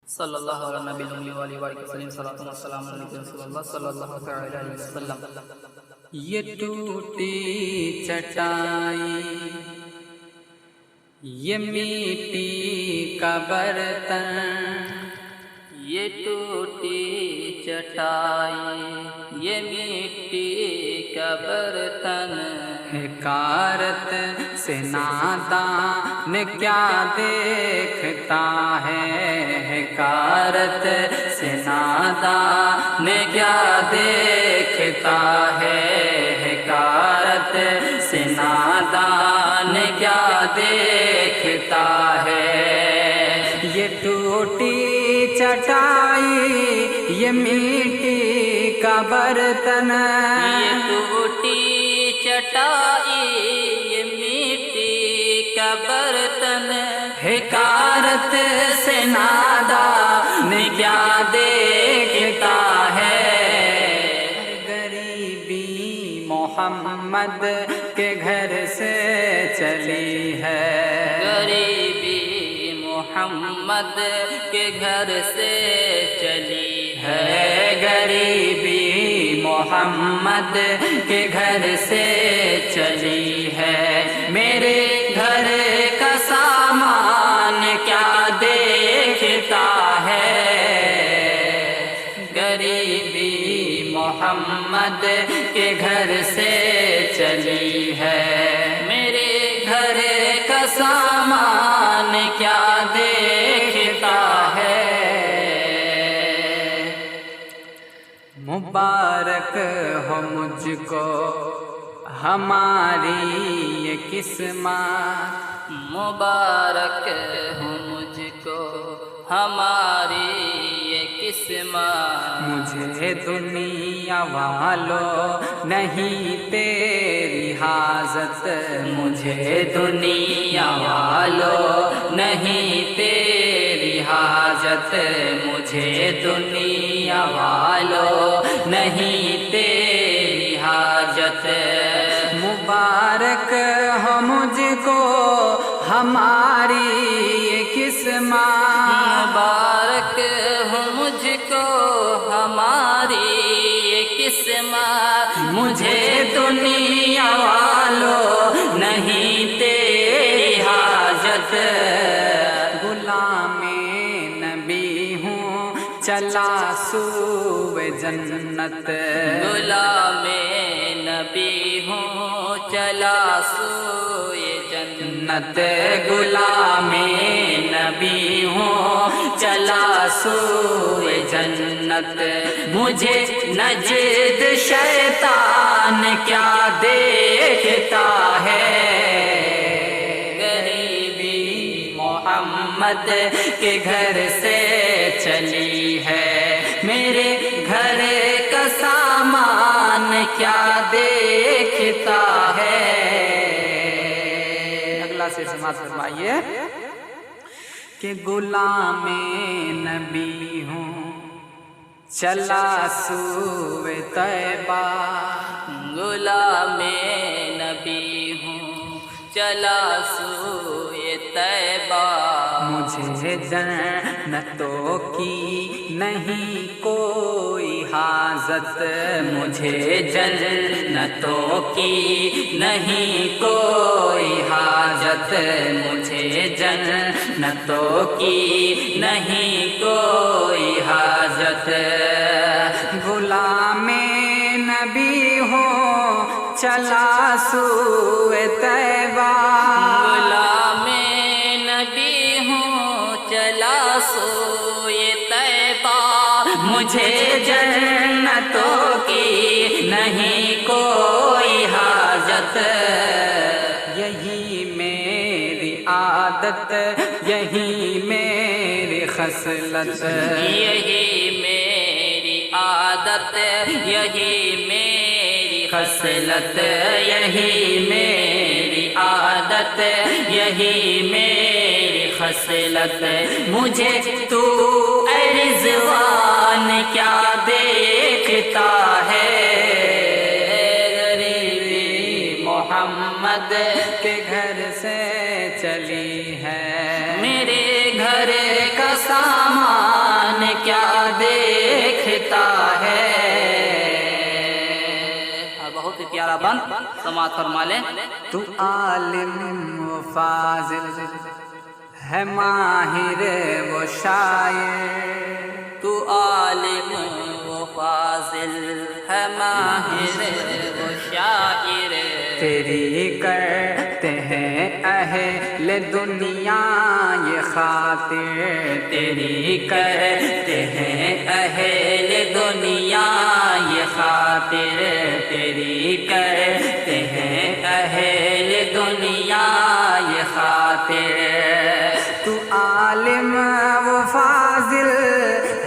صلی اللہ علیہ نبی الأمی وآلہ وسلم صلاۃ و سلام علیہ رسول اللہ صلی اللہ تعالی علیہ وسلم۔ یہ ٹوٹی چٹائی، یہ میٹی کا برتن، یہ ٹوٹی چٹائی، یہ مٹی کا برتن، حکارت سے نادان کیا دیکھتا ہے، حکارت سے نادان کیا دیکھتا ہے، حکارت سے نادان کیا دیکھتا ہے۔ یہ ٹوٹی چٹائی، یہ مٹی کا برتن، یہ ٹوٹی چٹائی، یہ مٹی کا برتن، حکارت سے نادان کیا دیکھتا ہے۔ غریبی محمد کے گھر سے چلی ہے، غریبی محمد کے گھر سے چلی ہے، غریبی محمد کے گھر سے چلی ہے۔ میرے گھر کا سامان کیا دیکھتا ہے، غریبی محمد کے گھر سے چلی ہے۔ میرے گھر کا سامان کیا دیکھتا ہے۔ مبارک ہو مجھ کو ہماری یہ قسمت، مبارک ہو مجھ کو ہماری یہ قسمت، مجھے دنیا والوں نہیں تیری حاجت، مجھے دنیا والوں نہیں تیری حاجت، مجھے دنیا والوں نہیں تیری حاجت۔ مبارک ہو مجھ کو ہماری یہ قسمت، مبارک ہو مجھ کو ہماری یہ قسمت، مجھے دنیا والوں نہیں تیری حاجت۔ غلام نبی ہوں چلا سوئے جنت، غلام نبی ہوں چلا سوئے جنت، غلام نبی ہوں چلا سوئے جنت۔ مجھے نجد شیطان کیا دیکھتا ہے، غریبی محمد کے گھر سے چلی ہے۔ میرے گھر کا سامان کیا دیکھتا ہے۔ اگلا سے سماعت فرمائیے کہ غلام نبی ہوں چلا سوئے طیبہ، غلام نبی ہوں چلا سوئے طیبہ، مجھے جنتوں کی نہیں کوئی حاجت، مجھے جنتوں کی نہیں کوئی حاجت، مجھے جنتوں کی نہیں کوئی حاجت۔ غلام نبی ہوں چلا سوئے طیبہ، غلام نبی ہوں چلا سوئے طیبہ، مجھے جنتوں کی نہیں کوئی حاجت۔ یہی میری عادت، یہی میری خصلت، یہی میری عادت، یہی میری خصلت، یہی میری عادت، یہی میری خصلت۔ مجھے تو اے رضوان کیا دیکھتا ہے، غریبی محمد کے گھر سے چلی ہے۔ میرے گھر کا سامان دیکھتا ہے. بہت ہی پیارا بند سماعت فرما لیں. تو عالم و فاضل ہے ماہر و شاعر، تو عالم و فاضل ہے ماہر و شاعر. تیری کرتے ہیں اہل دنیا یہ خاطر، تیری کرتے ہیں اہل دنیا یہ خاطر. تیری کرتے ہیں اہل دنیا یہ خاطر. تو عالم و فاضل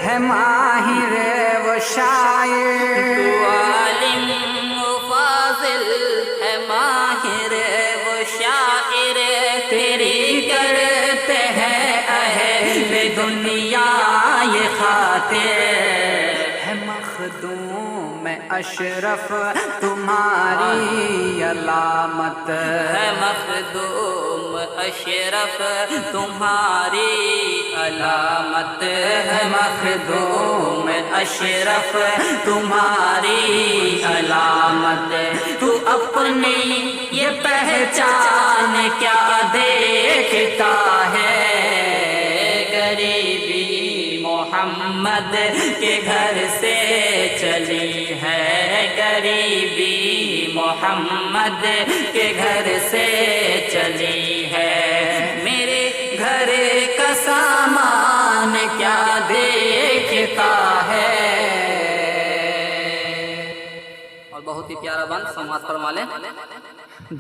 ہے ماہر و شاعر، تو عالم و فاضل ہے ماہر و شاعر. تیری کرتے ہیں اہل دنیا یہ خاطر. ہے مخدوم اشرف تمہاری علامت، ہے مخدوم اشرف تمہاری علامت. ہے مخدوم اشرف تمہاری علامت. تو اپنی یہ پہچان کیا دیکھتا ہے؟ غریبی محمد کے گھر سے چلی ہے. غریبی محمد کے گھر سے چلی ہے. میرے گھر کا سامان کیا دیکھتا ہے؟ اور بہت ہی پیارا بند سماعت فرما لیں.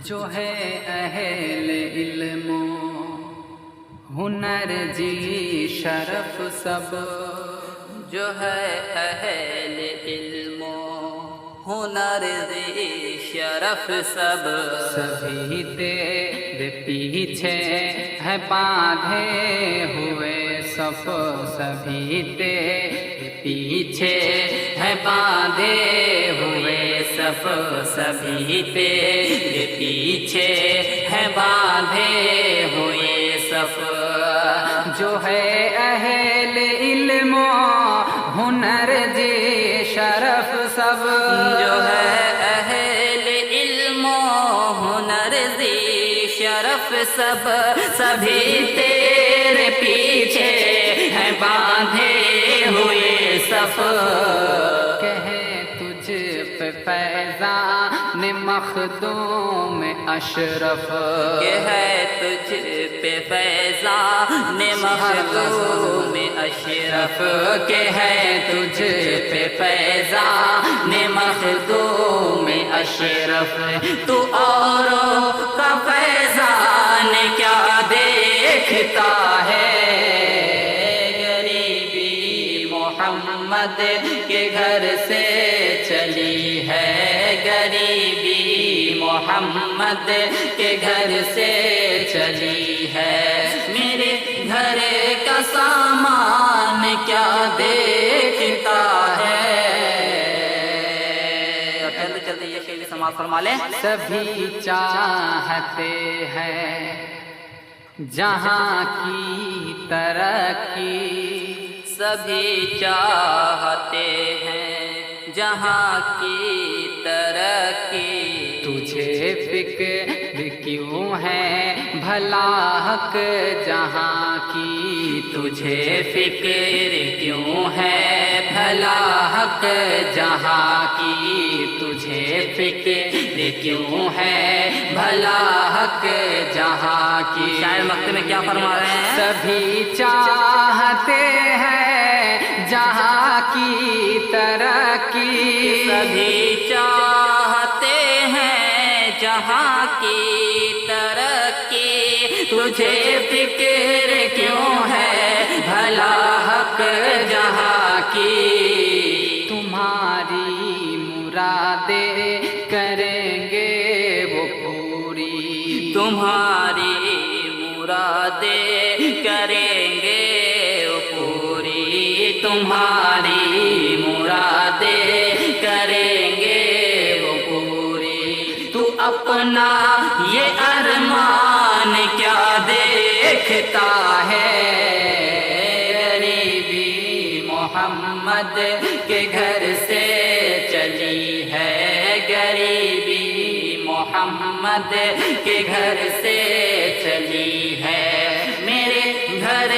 جو ہے اہل علم و ہنر جی شرف سب، جو ہے اہل علم و ہنر دی شرف سب. سبھی تیرے پیچھے ہے باندھے ہوئے صف، سبھی تیرے پیچھے ہے باندھے ہوئے صف. سبھی تیرے پیچھے ہے باندھے ہوئے صف. جو ہے اہل علم و ہنر جی شرف سب، جو ہے اہل علم و ہنر دی شرف سب. سبھی تیرے پیچھے ہیں باندھے ہوئے صف. کہے تجھ پہ فیضان مخدوم اشرف، کہ ہے تجھ پہ فیضان مخدوم اشرف. کہ ہے تجھ پہ فیضان مخدوم اشرف. تو اوروں کا فیضان کیا دیکھتا ہے؟ غریبی محمد کے گھر سے چلی ہے. غریبی محمد کے گھر سے چلی ہے. میرے گھر کا سامان کیا دیکھتا ہے؟ چلتے چلتے یہ شعر سماعت فرما لیں. سبھی چاہتے ہیں جہاں کی ترقی، سبھی چاہتے ہیں جہاں کی ترقی. تجھے فکر کیوں ہے بھلا حق جہاں کی، تجھے فکر کیوں ہے بھلا حق جہاں کی. تجھے فکر کیوں ہے بھلا حق جہاں کی. شاعر مقطع میں کیا فرما رہے ہیں؟ سبھی چاہتے ہیں جہاں کی ترقی، سبھی چاہتے ہیں جہاں کی ترقی. تجھے فکر کیوں ہے بھلا حق جہاں کی. تمہاری مرادیں کریں گے وہ پوری، تمہاری مرادیں کریں گے وہ پوری. تمہاری مرادیں کریں گے وہ پوری. تو اپنا یہ ارمان کیا دیکھتا ہے؟ غریبی محمد کے گھر سے چلی ہے غریبی، محمد کے گھر سے چلی ہے۔ میرے گھر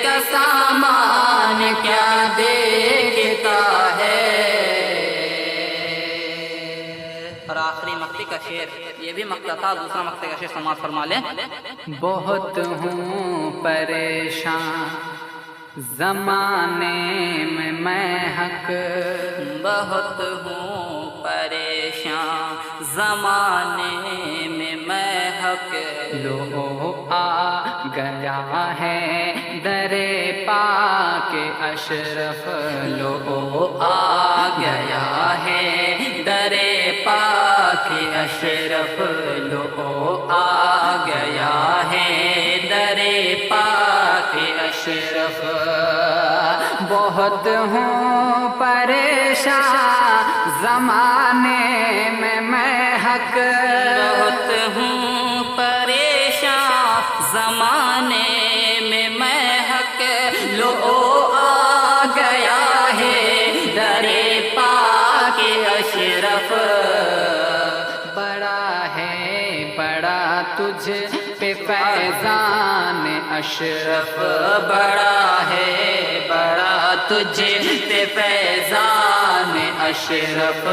کا سامان کیا دیکھتا ہے۔ اور آخری مقطع کا شعر، یہ بھی مقطع تھا، دوسرا مقطع کا شعر سماعت فرما لیں۔ بہت ہوں پریشان زمانے میں حق، بہت ہوں پریشان زمانے میں حق، لو آ گیا ہے در پاک اشرف، لو آ گیا ہے در پاک اشرف، لو آ گیا ہے در پاک اشرف۔ بہت ہوں پریشان زمانے میں حق، بہت ہوں پریشان زمانے میں حق، لو آ گیا ہے در پاک اشرف۔ بڑا ہے بڑا تجھ پہ فیضان اشرف، بڑا ہے بڑا تجھ پہ فیضان اشرف،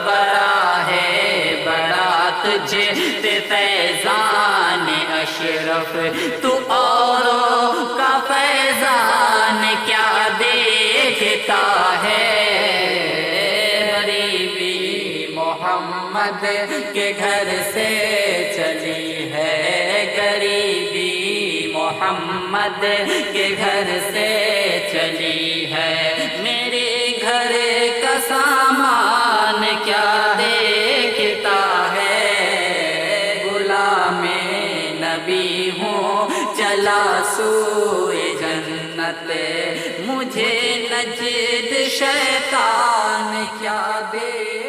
بڑا ہے بڑا تجھ پہ فیضان اشرف۔ تو اوروں کا فیضان کیا دیکھتا ہے۔ غریبی محمد کے گھر سے چلی ہے، غریبی محمد کے گھر سے چلی ہے۔ میرے گھر کا سامان کیا دیکھتا ہے۔ غلام نبی ہوں چلا سوئے جنت، مجھے نجد شیطان کیا دے